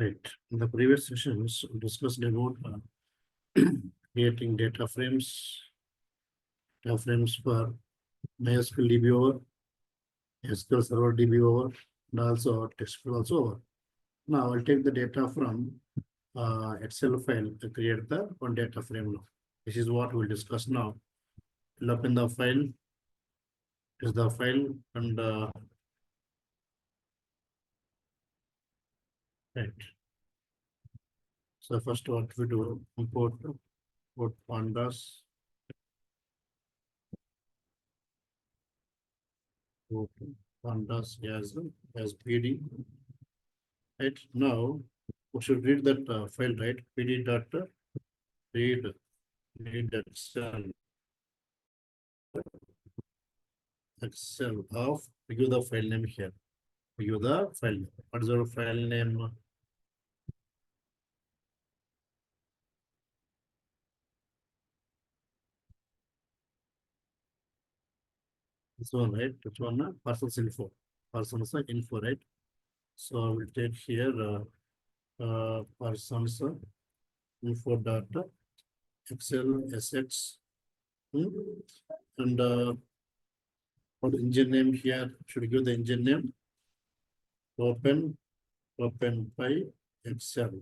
Right. In the previous sessions, we discussed about creating data frames for MySQL DB over, SQL Server DB over, and also TextFlow also over. Now I'll take the data from Excel file to create the one data frame now. This is what we'll discuss now. We'll open the file, is the file, and right. So first what we do, import pandas, pandas as PD. Right now, we should read that file, right? PD dot read Excel of, we give the file name here. We give the file name. What is our file name? This one, right? Which one? Persons info. Persons info, right? So we'll take here persons info data Excel SX. And for the engine name here, should give the engine name open by Excel.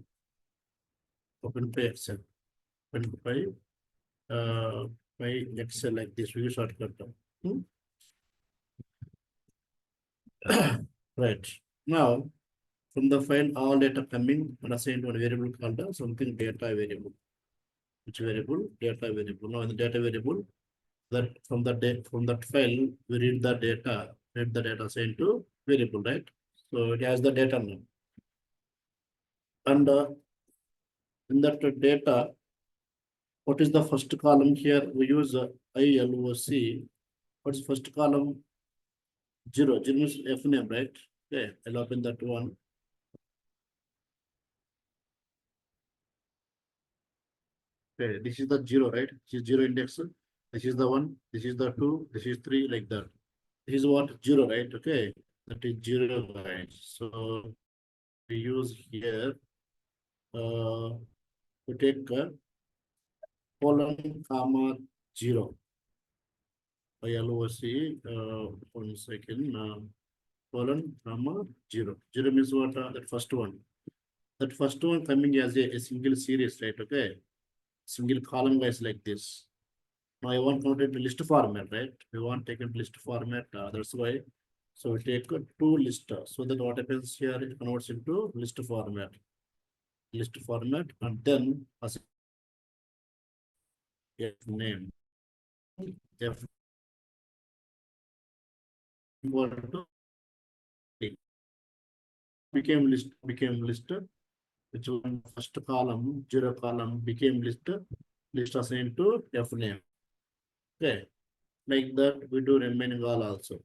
Open by Excel. Open by Excel like this. We use shortcut. Right. Now, from the file, all data coming and assigned to a variable called something data variable. Which variable? Data variable. Now in the data variable, that from that file, we read the data assigned to variable, right? So it has the data now. And in that data, what is the first column here? We use ILOC. What's first column? 0. 0 is F name, right? Okay, I'll open that one. Okay, this is the 0, right? This is 0 index. This is the 1. This is the 2. This is 3, like that. This is what 0, right? Okay, that is 0, guys. So we use here to take colon comma 0. ILOC, 1 second. Colon comma 0. 0 means what? That first one. That first one coming as a single series, right? Okay, single column guys like this. Now I want convert it to list format, right? We want taken list format. That's why. So we take two list. So that what happens here, it converts into list format. List format, and then as F name. F equal to became list. Which one? First column, 0 column became list assigned to F name. Okay, like that we do remaining all also.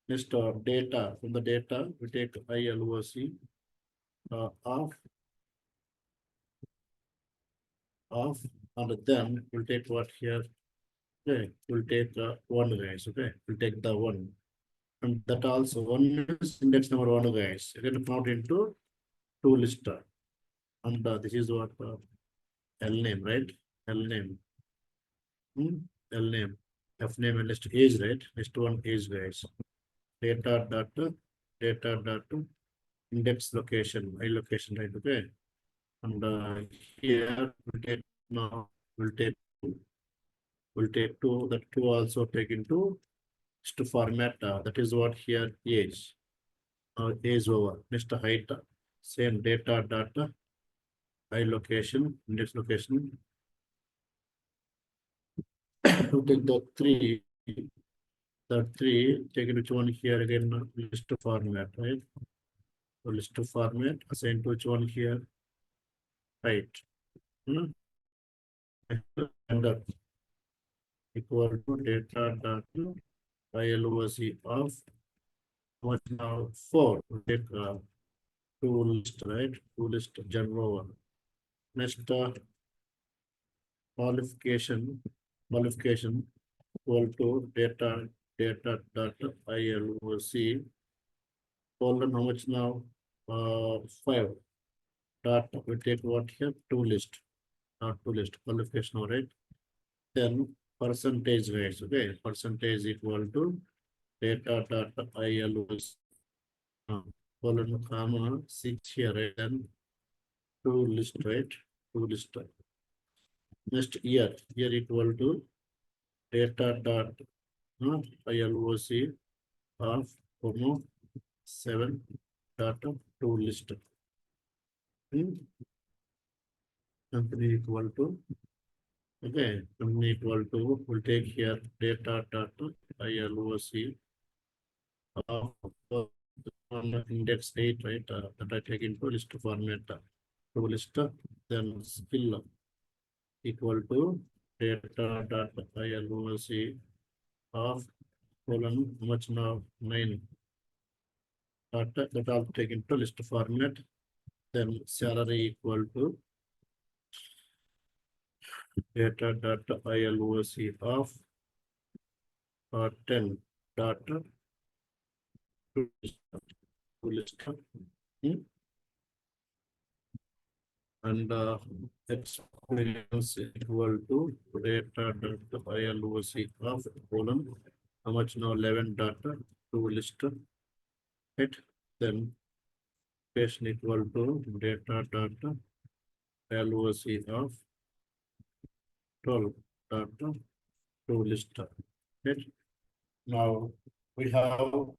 Next data, from the data we take ILOC of, and then we'll take what here. Okay, we'll take one, guys. Okay, we'll take the one, and that also one is index number 1, guys. Again count into 2 list, and this is what L name, right? L name. L name. F name and list age, right? List 1 age, guys. Data index location, I location, right? Okay, and here we'll take now we'll take 2. That 2 also take into to format. That is what here age. Age over. Next height. Same data I location, index location. To take the 3. The 3 take which one here again, list format, right? So list format assigned to which one here? Height. And equal to data ILOC of what now 4. Take 2 list, right? 2 list general one. Next qualification equal to data ILOC colon how much now? 5. dot, we take what here? To list, not to list, qualification, all right? Then percentage rates, okay? Percentage equal to data dot ILOs, colon, comma, 6 here, right? Then to list, right? To list. Next year equal to data dot ILOC of comma 7 data to list. Company equal to, okay, company equal to, we'll take here data dot ILOC of on index 8, right? That I take into list format to list, then skill equal to data dot ILOC of colon how much now 9 data that I'll take into list format. Then salary equal to data data ILOC of 10 data to list. And experience equal to data data ILOC of colon how much now 11 data to list, right? Then patient equal to data data ILOC of 12 data to list, right? Now we have all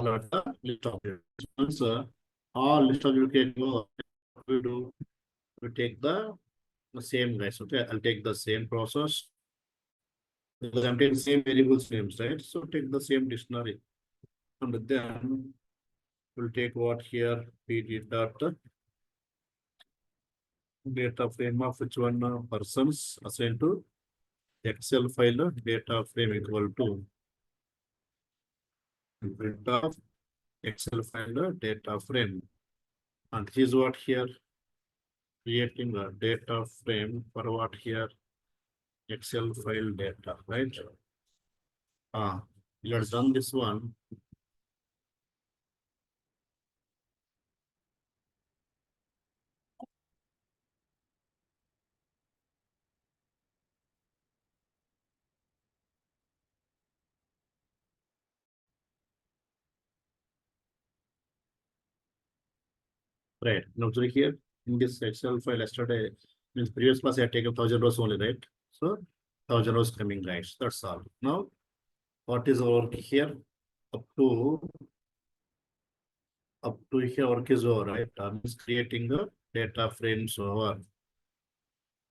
at the list of it. All list of you we do, we take the same guys, okay? I'll take the same process because I'm taking same variables names, right? So take the same dictionary and then we'll take what here PD data data frame of which one persons assigned to Excel file data frame equal to print of Excel file data frame, and this is what here creating a data frame for what here Excel file data, right? Let's run this one. Right. Now, so here in this Excel file yesterday, means previous class I had taken 1,000 rows only, right? So 1,000 rows coming, right? That's all. Now, what is our work here? Up to here work is over, right? Means creating the data frames over.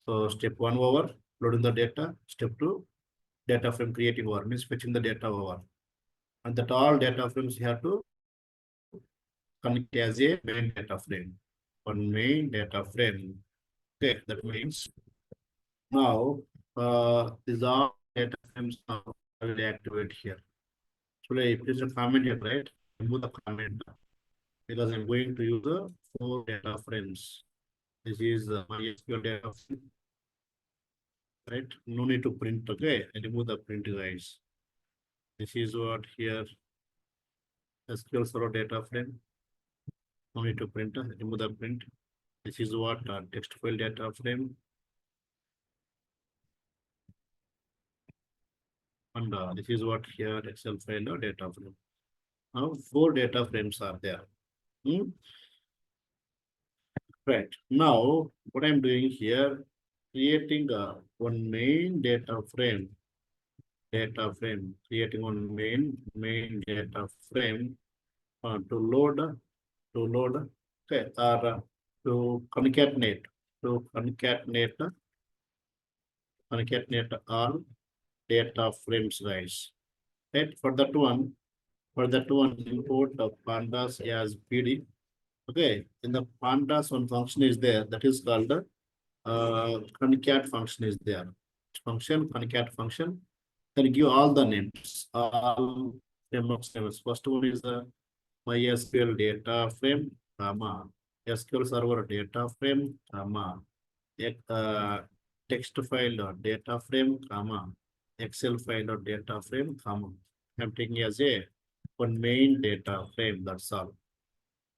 So step 1 over, loading the data. Step 2, data frame creating over, means fetching the data over. And that all data frames you have to connect as a main data frame. One main data frame. Okay, that means now these are data frames now I will activate here. So if there's a comment here, right? Remove the comment because I'm going to use the 4 data frames. This is my SQL data frame, right? No need to print, okay? I remove the print, guys. This is what here SQL Server data frame. No need to print, remove the print. This is what text file data frame. And this is what here Excel file data frame. Now 4 data frames are there. Right. Now what I'm doing here, creating one main data frame. Creating one main data frame to load, okay, or to concatenate all data frames, guys. Right. For that one, import the pandas as PD. Okay, in the pandas one function is there that is called concat function is there. Function concat function. Then give all the names, all frameworks names. First one is the MySQL data frame, comma, SQL Server data frame, comma, text file data frame, comma, Excel file data frame, comma. I'm taking as a one main data frame, that's all.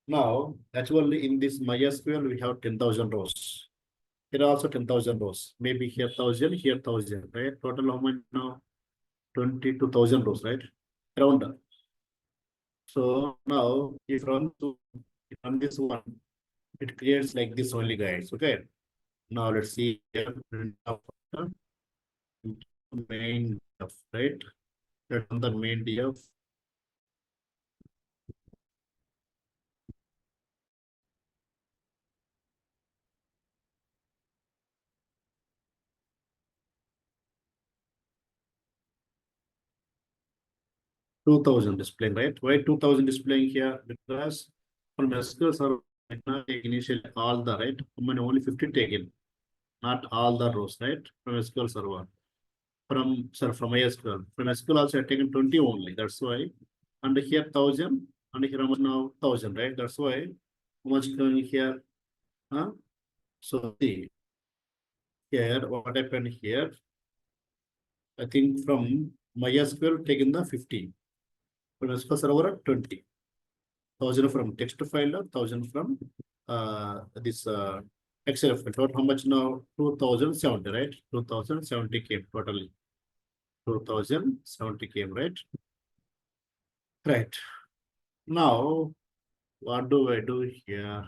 Now, actually in this MySQL, we have 10,000 rows. Here also 10,000 rows. Maybe here 1,000, here 1,000, right? Total how many now? 22,000 rows, right? Around. So now if run this one, it creates like this only, guys. Okay. Now let's see here. Print of main def, right? Let's run the main def. 2,000 displaying, right? Why 2,000 displaying here? Because from SQL server, right now take initially all the, right? How many? Only 50 taken, not all the rows, right? From SQL server. From MySQL. From SQL also I taken 20 only. That's why. And here 1,000, and here how much now? 1,000, right? That's why. How much coming here? Huh? So see here, what happened here? I think from MySQL taken the 50. From SQL server 20. 1,000 from text file, 1,000 from this Excel file. Total how much now? 2,070, right? 2,070 came totally. 2,070 came, right? Right. Now, what do I do here?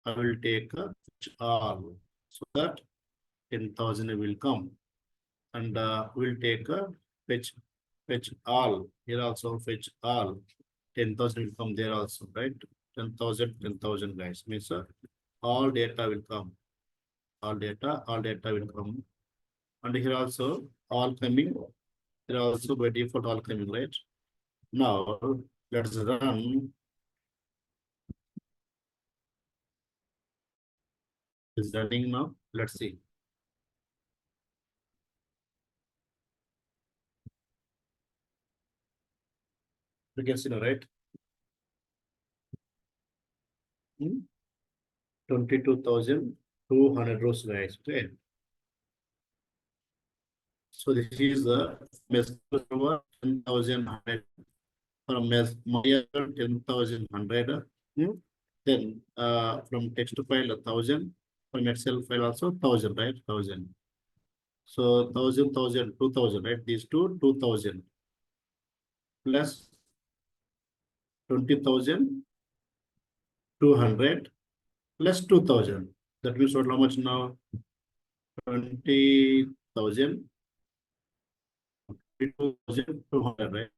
I will take a fetch all so that 10,000 will come, and we'll take a fetch all. Here also fetch all. 10,000 will come there also, right? 10,000, 10,000, guys. Means all data will come. All data will come. And here also all coming. Here also by default all coming, right? Now let's run. Is running now. Let's see. You can see now, right? 22,200 rows, guys. Okay. So this is the server 10,100 from Maya 10,100. Then from text file 1,000, from Excel file also 1,000, right? 1,000. So 1,000, 1,000, 2,000, right? These two 2,000 plus 20,200 plus 2,000. That means what? How much now? 20,000. 22,200, right?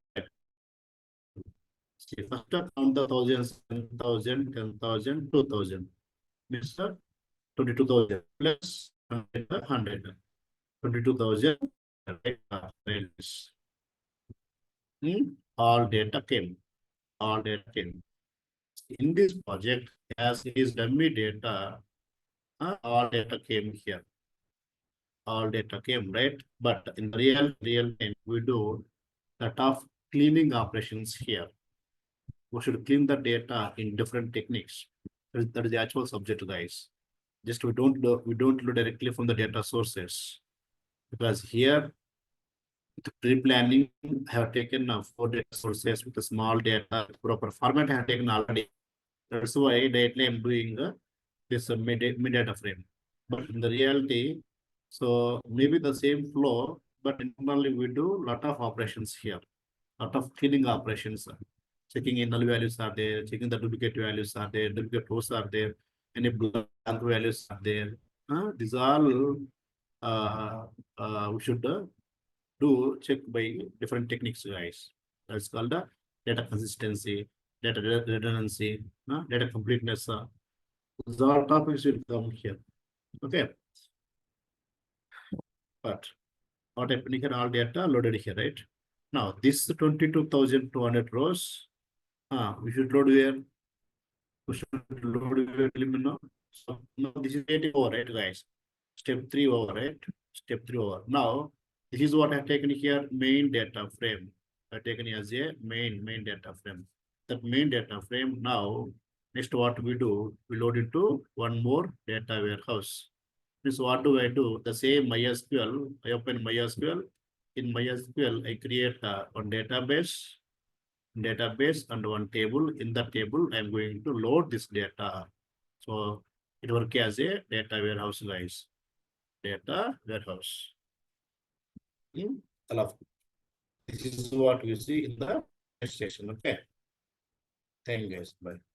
See, first count the thousands, 10,000, 10,000, 2,000. Means 22,000 plus 100. 22,000, right? All data came. All data came. In this project, as is dummy data, all data came here. All data came, right? But in real time, we do lot of cleaning operations here. We should clean the data in different techniques. That is the actual subject, guys. Just we don't do directly from the data sources, because here the pre-planning have taken 4 data sources with a small data proper format I have taken already. That's why directly I'm doing this mid data frame. But in the reality, so maybe the same flow, but internally we do lot of operations here, lot of cleaning operations. Checking in null values are there, checking the duplicate values are there, duplicate rows are there, any blank values are there. These all we should do check by different techniques, guys. That's called the data consistency, data redundancy, data completeness. These all topics will come here. Okay, but what happening here? All data loaded here, right? Now this 22,200 rows. We should load where? We should load where element now. So now this is 80 over, right, guys? Step 3 over, right? Step 3 over. Now this is what I have taken here, main data frame. I have taken as a main data frame. That main data frame now, next what we do, we load into one more data warehouse. So what do I do? The same MySQL, I open MySQL. In MySQL, I create one database. database and one table. In the table, I'm going to load this data. So it work as a data warehouse, guys. Data warehouse. In Alaf. This is what we see in the station. Okay. Thank you, guys. Bye.